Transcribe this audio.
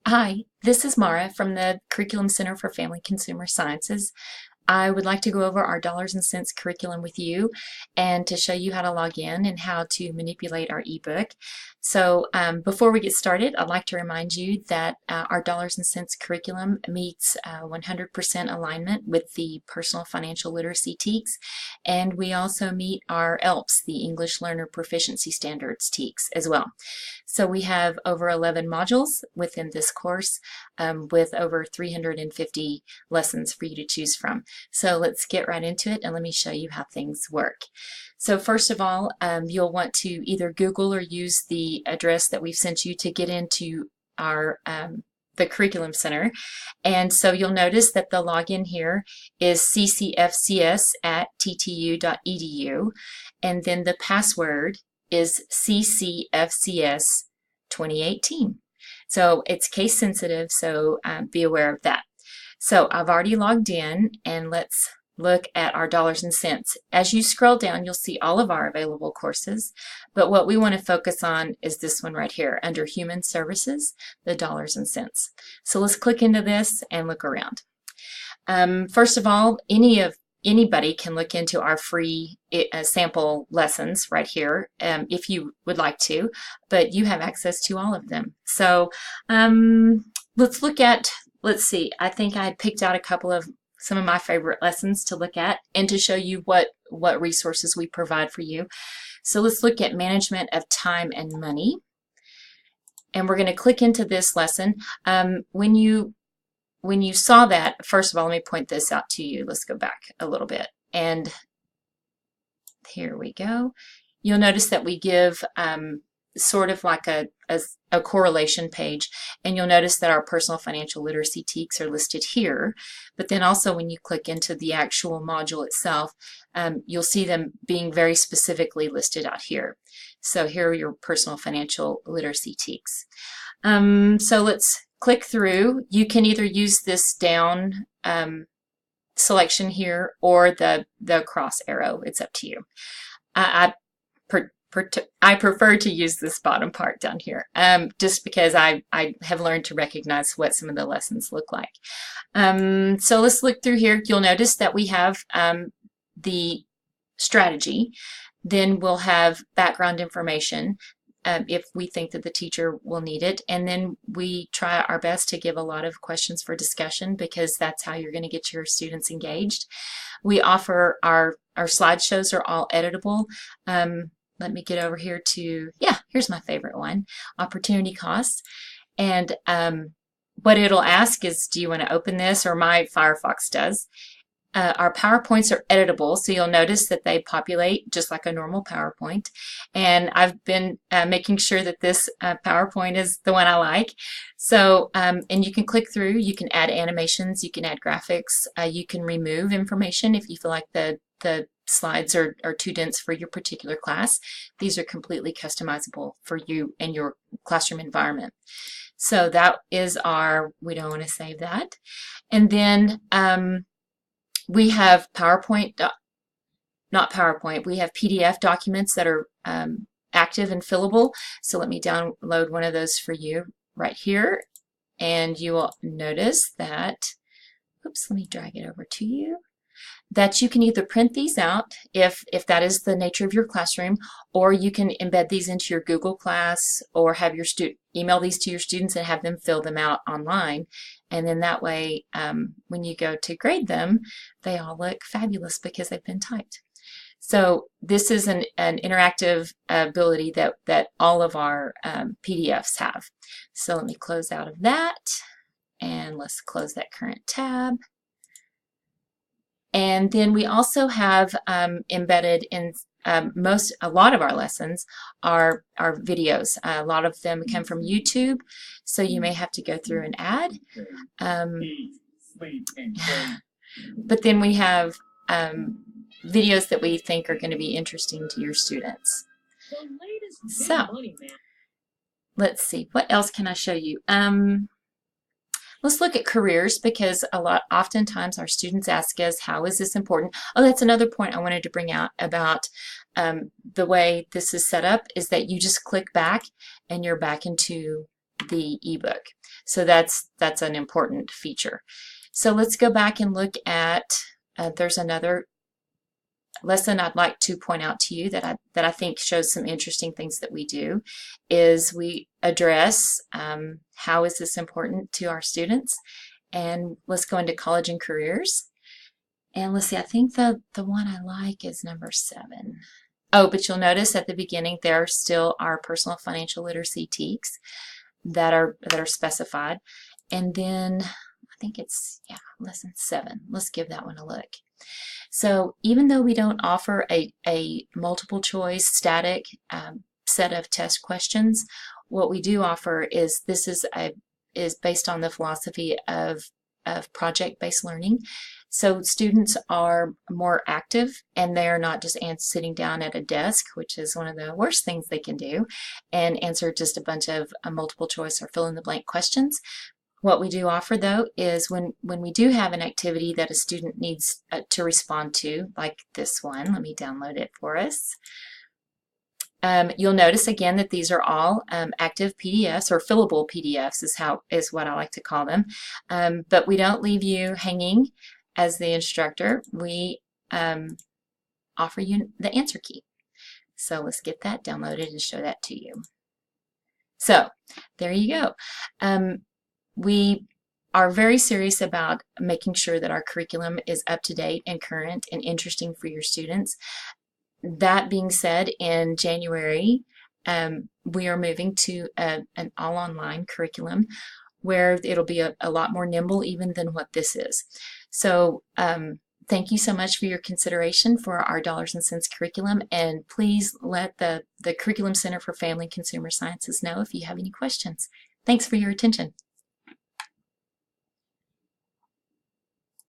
Hi, this is Mara from the Curriculum Center for Family Consumer Sciences. I would like to go over our dollars and cents curriculum with you and to show you how to log in and how to manipulate our ebook. So before we get started, I'd like to remind you that our dollars and cents curriculum meets 100% alignment with the personal financial literacy TEKS, and we also meet our ELPS, the English Learner Proficiency Standards TEKS as well. So we have over 11 modules within this course with over 350 lessons for you to choose from. So let's get right into it and let me show you how things work. So first of all, you'll want to either Google or use the address that we've sent you to get into our the Curriculum Center. And so you'll notice that the login here is ccfcs@ttu.edu, and then the password is ccfcs 2018. So it's case sensitive, so be aware of that. So I've already logged in, and let's look at our dollars and cents. As you scroll down, you'll see all of our available courses, but what we want to focus on is this one right here under Human Services, the dollars and cents. So let's click into this and look around. First of all, anybody can look into our free sample lessons right here if you would like to, but you have access to all of them. So let's see, I think I picked out a couple of some of my favorite lessons to look at and to show you what resources we provide for you. So let's look at management of time and money. And we're going to click into this lesson. When you saw that, first of all, let me point this out to you. Let's go back a little bit. And here we go. You'll notice that we give sort of like a correlation page, and you'll notice that our personal financial literacy TEKS are listed here, but then also when you click into the actual module itself, you'll see them being very specifically listed out here. So here are your personal financial literacy TEKS. So let's click through. You can either use this down selection here or the cross arrow. It's up to you. I prefer to use this bottom part down here just because I have learned to recognize what some of the lessons look like. So let's look through here. You'll notice that we have the strategy. Then we'll have background information if we think that the teacher will need it. And then we try our best to give a lot of questions for discussion because that's how you're going to get your students engaged. We offer our slideshows are all editable. Let me get over here to, here's my favorite one, opportunity costs. And what it'll ask is, do you want to open this? Or my Firefox does. Our PowerPoints are editable, so you'll notice that they populate just like a normal PowerPoint. And I've been making sure that this PowerPoint is the one I like. So, and you can click through, you can add animations, you can add graphics, you can remove information if you feel like the slides are too dense for your particular class. These are completely customizable for you and your classroom environment. So that is we don't want to save that. And then we have not PowerPoint, we have PDF documents that are active and fillable. So let me download one of those for you right here. And you will notice that, oops, let me drag it over to you, that you can either print these out if that is the nature of your classroom, or you can embed these into your Google Class or have your email these to your students and have them fill them out online. And then that way, when you go to grade them, they all look fabulous because they've been typed. So this is an interactive ability that all of our PDFs have. So let me close out of that, and let's close that current tab. And then we also have embedded in a lot of our lessons are videos. A lot of them come from YouTube, so you may have to go through and add. But then we have videos that we think are going to be interesting to your students. So let's see, what else can I show you? Let's look at careers, because oftentimes our students ask us, how is this important? Oh, that's another point I wanted to bring out about the way this is set up, is that you just click back and you're back into the ebook. So that's an important feature. So let's go back and look at, there's another lesson I'd like to point out to you that I think shows some interesting things that we do, is we address how is this important to our students. And let's go into college and careers. And let's see, I think the one I like is number 7. Oh, but you'll notice at the beginning there still are personal financial literacy TEKS that are specified. And then I think it's, yeah, lesson 7. Let's give that one a look. So even though we don't offer a multiple choice static set of test questions, what we do offer is this is based on the philosophy of project-based learning. So students are more active, and they are not just sitting down at a desk, which is one of the worst things they can do, and answer just a bunch of multiple choice or fill-in-the-blank questions. What we do offer, though, is when we do have an activity that a student needs to respond to, like this one, let me download it for us. You'll notice again that these are all active PDFs, or fillable PDFs is what I like to call them. But we don't leave you hanging as the instructor. We offer you the answer key. So let's get that downloaded and show that to you. So there you go. We are very serious about making sure that our curriculum is up to date and current and interesting for your students. That being said, in January, we are moving to an all-online curriculum where it'll be a lot more nimble even than what this is. So thank you so much for your consideration for our Dollars and Cents curriculum, and please let the Curriculum Center for Family and Consumer Sciences know if you have any questions. Thanks for your attention.